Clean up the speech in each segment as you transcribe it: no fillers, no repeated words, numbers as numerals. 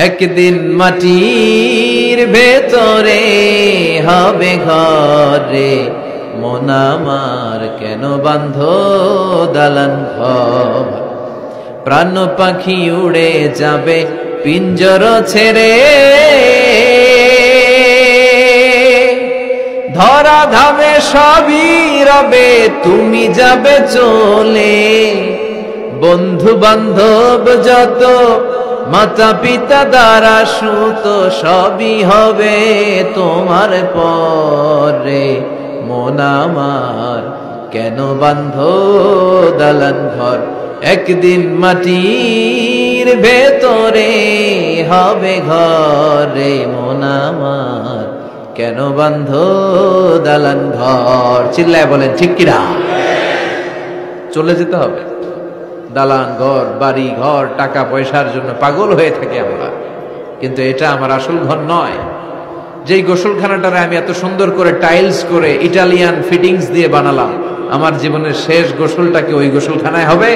একদিন মাটির ভেতরে হবে ঘরে, মন আমার কেন বাঁধ দালান ঘর। প্রাণ পাখি উড়ে যাবে পিঞ্জর ছেড়ে, ধরা ধামে সবই রবে তুমি যাবে চলে। বন্ধু বান্ধব যত মাতা পিতা দ্বারা সুত সবই হবে তোমার পরে, মন আমার কেন বাঁধ দালান ঘর। একদিন মাটির ভেতরে হবে ঘরে, মন আমার কেন বাঁধ দালান ঘর। চিল্লায় বলেন ঠিক কিনা? চলে যেতে হবে। দালান ঘর, বাড়ি ঘর, টাকা পয়সার জন্য পাগল হয়ে থাকি আমরা, কিন্তু এটা আমার আসল ঘর নয়। যেই গোসলখানাটারে আমি এত সুন্দর করে টাইলস করে ইটালিয়ান ফিটিংস দিয়ে বানালাম, আমার জীবনের শেষ গোসলটা কি ওই গোসলখানায় হবে?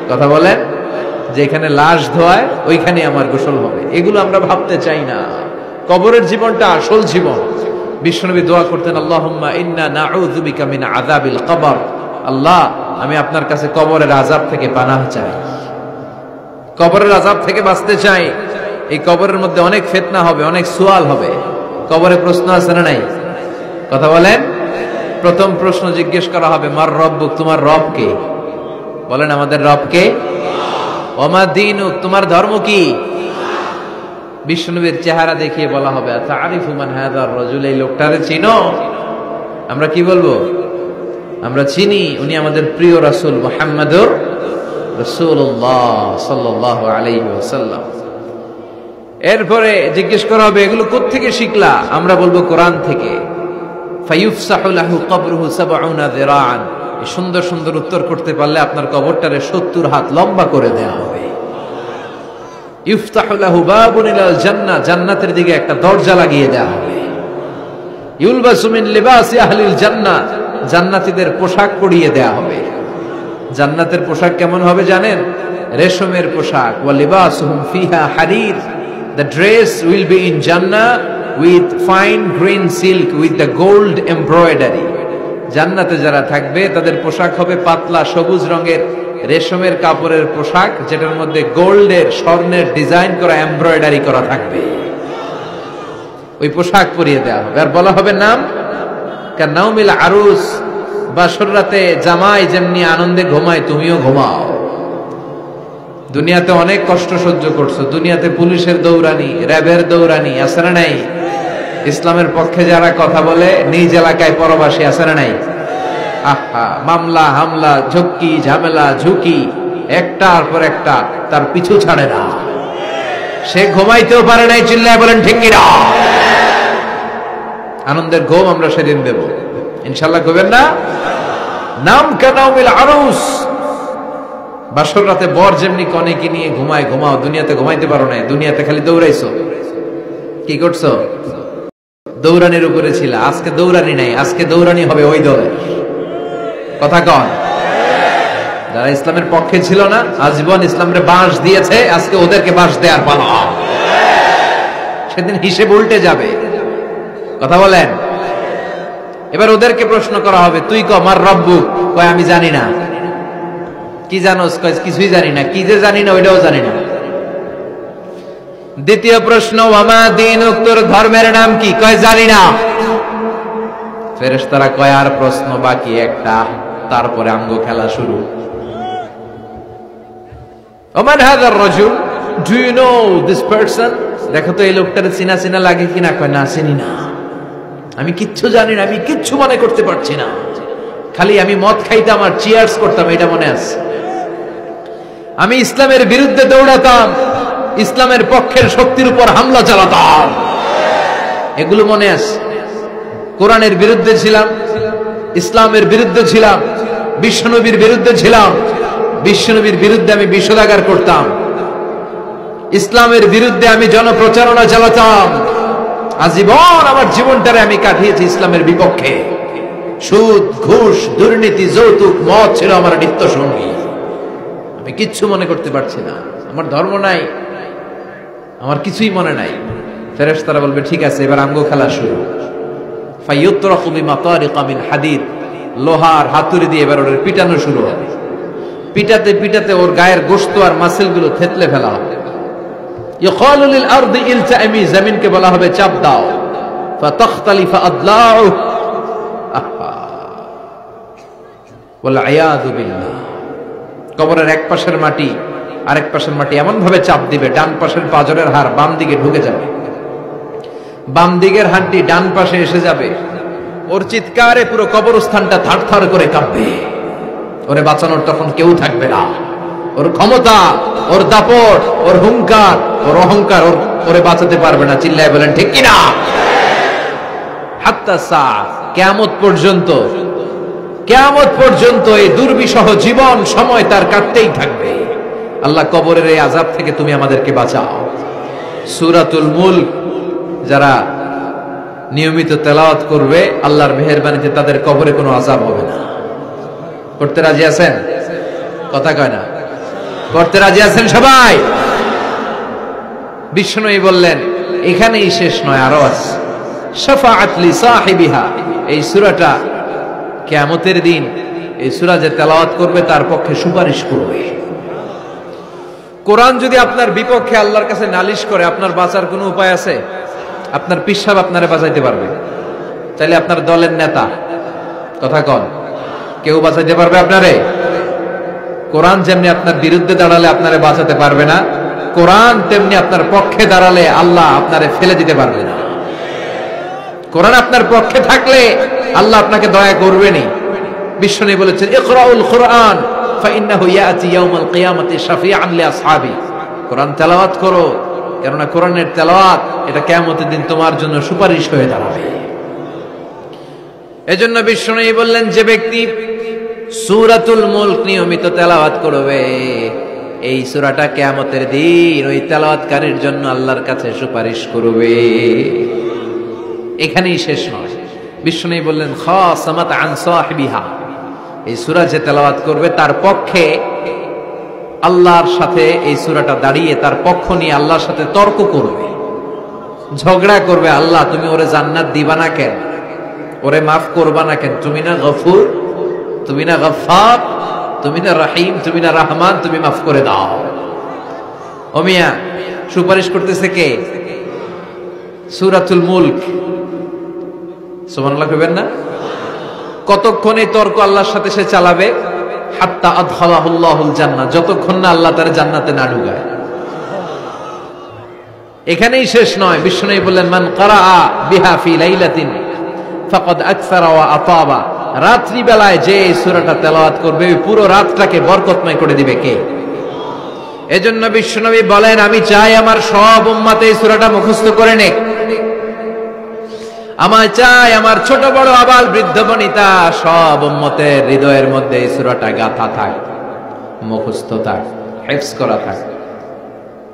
কথা বলেন। যেখানে লাশ ধোয়ায় ওইখানে আমার গোসল হবে, এগুলো আমরা ভাবতে চাই না। কবরের জীবনটা আসল জীবন। বিশ্বনবী দোয়া করতেন, আল্লাহুম্মা ইন্না নাউযু বিকা মিন আযাবিল কবর। আল্লাহ, আমি আপনার কাছে কবরের আযাব থেকে পানাহ চাই, কবরের আযাব থেকে বাঁচতে চাই। এই কবরের মধ্যে অনেক ফিতনা হবে, অনেক সুয়াল হবে। কবরে প্রশ্ন আছে না নাই? কথা বলেন। প্রথম প্রশ্ন জিজ্ঞেস করা হবে, মার রব্বুক, তোমার রব কে? বলেন, আমাদের রব কে? ওমা দীনুক, তোমার ধর্ম কি? বিশ্বনবীর চেহারা দেখিয়ে বলা হবে, আতারিফু মান হাযার রাজুল, এই লোকটারে চিনো? আমরা কি বলবো? আমরা চিনি, উনি আমাদের প্রিয় রাসূল মুহাম্মদুর রাসূলুল্লাহ সাল্লাল্লাহু আলাইহি ওয়াসাল্লাম। এরপরে জিজ্ঞেস করা হবে, এগুলো কোত্থেকে শিখলা? আমরা বলবো কোরআন থেকে। ফায়ুফসাহু লাহু কবরুহু ৭০ যিরাআন। এই সুন্দর সুন্দর উত্তর করতে পারলে আপনার কবরটারে ৭০ হাত লম্বা করে দেয়া হবে। ইফতাহু লাহু বাবুন ইলাল জান্নাহ, জান্নাতের দিকে একটা দরজা লাগিয়ে দেয়া হবে। ইউলবাসু মিন লিবাসি আহলিল জান্নাহ, জান্নাতীদের পোশাক পরিয়ে দেয়া হবে। জান্নাতের পোশাক কেমন হবে জানেন? রেশমের পোশাক। ওয়া লিবাসুহুম ফিহা হারির, the dress will be in Jannah with fine green silk with the gold embroidery. জান্নাতে যারা থাকবে তাদের পোশাক হবে পাতলা সবুজ রঙের রেশমের কাপড়ের পোশাক, যেটার মধ্যে গোল্ডের, স্বর্ণের ডিজাইন করা, এমব্রয়ডারি করা থাকবে। ওই পোশাক পরিয়ে দেওয়া হবে। আর বলা হবে নাম কান্নাউমিল আরুস, বাসর রাতে জামাই যেমনি আনন্দে ঘুমায় তুমিও ঘুমাও। দুনিয়াতে অনেক কষ্ট সহ্য করছো, দুনিয়াতে পুলিশের দৌড়ানি, র্যাবের দৌড়ানি, আছে না নাই? ইসলামের পক্ষে যারা কথা বলে নিজ এলাকায় পরবাসী, আছে না নাই? আহা, মামলা হামলা, ঝক্কি ঝামেলা ঝুঁকি একটার পর একটা, তার পিছু ছাড়ে না। সে ঘুমাইতেও পারে নাই। চিল্লায় বলেন ঠিক কিনা? আনন্দের ঘুম আমরা সেদিন দেব ইনশাআল্লাহ। ঘুমেন না? নাম কানাউমিল আরুস, বাসর রাতে বর যেমনি কনেকে নিয়ে ঘুমায় ঘুমাও। দুনিয়াতে ঘুমাইতে পারো না, দুনিয়াতে খালি দৌড়াইছো। কি করছো? দৌড়ানির উপরে ছিল। আজকে দৌড়ানি নাই, আজকে দৌড়ানি হবে ওই দলের। কথা কন। যারা ইসলামের পক্ষে ছিল না, আজীবন ইসলামের বাঁশ দিয়েছে, আজকে ওদেরকে বাঁশ দেওয়ার পালা। সেদিন হিসেব উল্টে যাবে। কথা বলেন। এবার ওদেরকে প্রশ্ন করা হবে, তুই ক মার রব্বুক? কয় আমি জানি না। কি জানোস? কয় কিছুই জানি না। কি যে জানি না ওইটাও জানি না। দ্বিতীয় প্রশ্ন, ওয়ামা দীনুক, তোর ধর্মের নাম কি? কয় জানি না। ফেরেশতারা কয় আর প্রশ্ন বাকি একটা, তারপরে আঙ্গ খেলা শুরু। ওমান হাযার রাজুল, do you know this person? দেখো তো এই লোকটারে চিনা চিনা লাগে কিনা। কয় না, চিনি না, আমি কিচ্ছু জানি না, আমি কিচ্ছু মনে করতে পারছি না। খালি আমি মদ খাইতাম আর চিয়ার্স করতাম, এটা মনে আছে। আমি ইসলামের বিরুদ্ধে দৌড়াতাম, ইসলামের পক্ষের শক্তির উপর হামলা চালাতাম, এগুলো মনে আছে। কোরআনের বিরুদ্ধে ছিলাম, ইসলামের বিরুদ্ধে ছিলাম, বিশ্বনবীর বিরুদ্ধে ছিলাম। বিশ্বনবীর বিরুদ্ধে আমি বিষোদাগার করতাম, ইসলামের বিরুদ্ধে আমি জনপ্রচারণা চালাতাম। আজীবন আমার জীবনটারে আমি কাটিয়েছি ইসলামের বিপক্ষে। সুদ, ঘুষ, দুর্নীতি, যৌতুক, মদ ছিল আমার নিত্য সঙ্গী। আমি কিচ্ছু মনে করতে পারছি না, আমার ধর্ম নাই। আমার কিছুই মনে নাই। ফেরেশতারা বলবে ঠিক আছে, এবার আমগো খেলা শুরু। ফায়ুতরাকু বিমাতারিকা মিন হাদিদ, লোহার হাতুড়ি দিয়ে এবার ওর পিটানো শুরু হবে। পিটাতে পিটাতে ওর গায়ের গোশত আর মাসেলগুলো থেতলে ফেলা হবে। ইয়কালু লিল আরদি ইলতাইমি, জমিনকে বলা হবে চাপ দাও। ফাতাখতালিফু আদলাউ, ওয়াল আয়াযু বিল্লাহ। কবরের এক পাশের মাটি আরেক পাশের মাটি এমন ভাবে চাপ দিবে, ডান পাশের পাঁজরের হাড় বাম দিকে ঢুকে যাবে, বাম দিকের হাড়টি ডান পাশে এসে যাবে। ওর চিৎকারে পুরো কবরস্থানটা থারথার করে কাঁপবে। ওরে বাঁচানোর তখন কেউ থাকবে না। ওর ক্ষমতা, ওর দাপট, ওর হুঙ্কার, ওর অহংকার ওরে বাঁচাতে পারবে না। চিল্লায় বলেন ঠিক কিনা? হাত্তা সা, কিয়ামত পর্যন্ত, কিয়ামত পর্যন্ত এই দুর্বিষহ জীবন সময় তার কাটতেই থাকবে। আল্লাহ কবরের এই আযাব থেকে তুমি আমাদেরকে বাঁচাও। সূরাতুল মুলক যারা নিয়মিত তেলাওয়াত করবে, আল্লাহর মেহেরবানিতে তাদের কবরে কোনো আযাব হবে না। করতে রাজি আছেন? কথা কয় না। করতে রাজি আছেন সবাই? বিষ্ণুই বললেন এখানেই শেষ নয়, আরো আছে। শাফাআত লি সাহিবিহা, এই সূরাটা কিয়ামতের দিন এই সূরা যে তেলাওয়াত করবে তার পক্ষে সুপারিশ করবে। কোরআন যদি আপনার বিপক্ষে আল্লাহর কাছে নালিশ করে, আপনার বাঁচার কোনো উপায় আছে? আপনার পিসাব আপনারে বাঁচাইতে পারবে? তাইলে আপনার দলের নেতা, কথা কন, কেউ বাঁচাইতে পারবে আপনারে? কোরআন যেমনি আপনার বিরুদ্ধে দাঁড়ালে আপনারে বাঁচাতে পারবে না, কোরআন তেমনি আপনার পক্ষে দাঁড়ালে আল্লাহ আপনারে ফেলে দিতে পারবে না। কোরআন আপনার পক্ষে থাকলে আল্লাহ আপনাকে দয়া করবেনই। বিশ্বনবী বলেছেন ইকরাউল কুরআন ফাইন্নাহু ইয়াতি ইয়াউমাল কিয়ামাতি শাফিআন লিআসহাবি, কোরআন তেলাওয়াত করো, কেননা কোরআনের তেলাওয়াত এটা কিয়ামতের দিন তোমার জন্য সুপারিশ হয়ে দাঁড়াবে। এজন্য বিশ্বনবী বললেন যে ব্যক্তি সূরাতুল মুলক নিয়মিত তেলাওয়াত করবে, এই সূরাটা কিয়ামতের দিন ওই তেলাওয়াতকারীর জন্য আল্লাহর কাছে সুপারিশ করবে। এখানেই শেষ নয়, বিশ্বনবী বললেন খাসামাত আন সাহিবিহা, এই সূরা যে তেলাওয়াত করবে তার পক্ষে আল্লাহর সাথে এই সূরাটা দাঁড়িয়ে তার পক্ষ নিয়ে আল্লাহর সাথে তর্ক করবে, ঝগড়া করবে। আল্লাহ তুমি ওরে জান্নাত দিবা না কেন? ওরে মাফ করবা না কেন? তুমি না গফুর, তুমি না গফফার, তুমি না রহিম, তুমি না রহমান, তুমি মাফ করে দাও। ও মিয়া, সুপারিশ করতেছে কে? সূরাতুল মুলক। সুবহানাল্লাহ কইবেন না? কতক্ষণ এই তর্ক আল্লাহর সাথে সে চালাবে? হাত্তা আদখালাহুল্লাহুল জান্নাহ, যতক্ষণ না আল্লাহ তার জান্নাতে না ঢুকায়। এখানেই শেষ নয়, বিষ্ণুই বললেন মান ক্বারাআ বিহা ফি লাইলাতিন ফাকাদ আকসারা ওয়া আতাবা, রাত্রি বেলায় যে এই সূরাটা তেলাওয়াত করবে পুরো রাতটাকে বরকতময় করে দিবে কে? এজন্য বিশ্বনবী বলেন আমি চাই আমার সব উম্মত এই সূরাটা মুখস্থ করে নেক। আমার চাই আমার ছোট বড় আবাল বৃদ্ধ বনিতা সব উম্মতের হৃদয়ের মধ্যে এই সূরাটা গাঁথা থাক, মুখস্থ থাক, হিফজ করা থাক।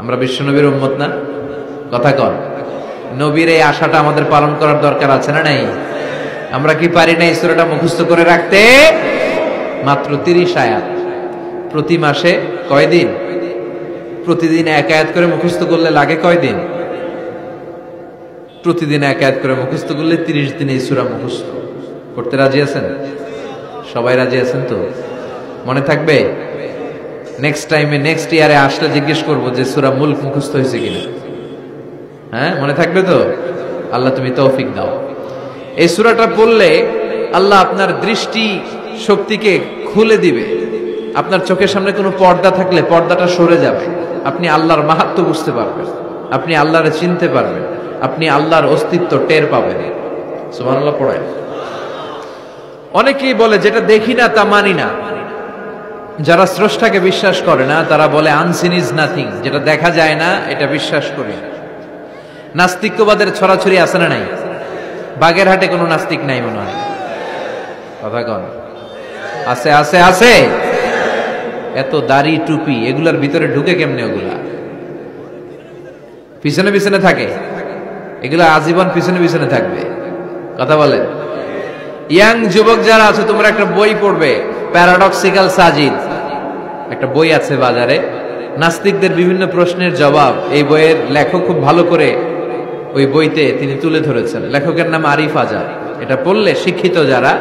আমরা বিশ্বনবীর উম্মত না? কথা কন। নবীর এই আশাটা আমাদের পালন করার দরকার আছে না নাই? আমরা কি পারি না এই সূরাটা মুখস্থ করে রাখতে? মাত্র 30 আয়াত, প্রতি মাসে কয়দিন? প্রতিদিন এক আয়াত করে মুখস্থ করলে লাগে কয়দিন? প্রতিদিন এক আয়াত করে মুখস্থ করলে 30 দিনে এই সূরা মুখস্থ করতে রাজি আছেন? সবাই রাজি আছেন তো? মনে থাকবে? নেক্সট টাইমে নেক্সট ইয়ারে আসলে জিজ্ঞেস করবো যে সূরা মুলক মুখস্থ হয়েছে কিনা। হ্যাঁ, মনে থাকবে তো? আল্লাহ তুমি তৌফিক দাও। এই সূরাটা পড়লে আল্লাহ আপনার দৃষ্টি শক্তিকে খুলে দিবে। আপনার চোখের সামনে কোনো পর্দা থাকলে পর্দাটা সরে যাবে। আপনি আল্লাহর মাহাত্ম্য বুঝতে পারবেন, আপনি আল্লাহরে চিনতে পারবেন, আপনি আল্লাহর অস্তিত্ব টের পাবেন। সুবহানাল্লাহ পড়ায়। অনেকেই বলে যেটা দেখি না তা মানি না। যারা স্রষ্টাকে বিশ্বাস করে না তারা বলে আনসিন ইজ নাথিং, যেটা দেখা যায় না এটা বিশ্বাস করি না। নাস্তিক্যবাদের ছড়াছড়ি আছে না নাই? বাগেরহাটে কোনো নাস্তিক নাই মনে হয়, কথা কন। আছে আছে আছে। এত দাড়ি টুপি এগুলার ভিতরে ঢুকে কেমনে? ওগুলা পিছনে পিছনে থাকে, এগুলা আজীবন পিছনে পিছনে থাকবে। কথা বলে। ইয়াং যুবক যারা আছে তোমরা একটা বই পড়বে, প্যারাডক্সিক্যাল সাজিদ, একটা বই আছে বাজারে, নাস্তিকদের বিভিন্ন প্রশ্নের জবাব এই বইয়ের লেখক খুব ভালো করে ওই বইতে তিনি তুলে ধরেছেন। লেখকের নাম আরিফ আজাদ। এটা পড়লে শিক্ষিত যারা,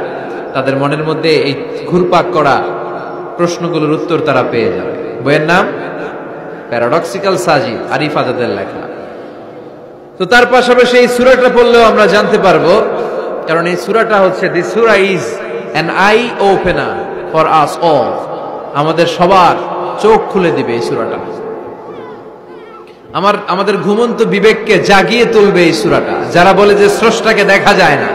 তাদের মনের মধ্যে এই ঘুরপাক করা প্রশ্নগুলোর উত্তর তারা পেয়ে যাবে। বইয়ের নাম প্যারাডক্সিক্যাল সাজিদ, আরিফ আজাদের লেখা। তো তার পাশাপাশি এই সূরাটা পড়লেও আমরা জানতে পারবো, কারণ এই সূরাটা হচ্ছে this Surah is an I opener for us all. আমাদের সবার চোখ খুলে দিবে এই সূরাটা। আমাদের ঘুমন্ত বিবেককে জাগিয়ে তুলবে এই সূরাটা। যারা বলে যে স্রষ্টাকে দেখা যায় না,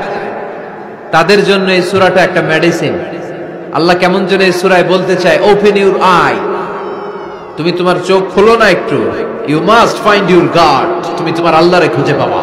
তাদের জন্য এই সূরাটা একটা মেডিসিন। আল্লাহ কেমন যেন এই সূরায় বলতে চায়, ওপেন ইউর আই, তুমি তোমার চোখ খোলো না একটু, you must find your God, তুমি তোমার আল্লাহরে খুঁজে পাবা।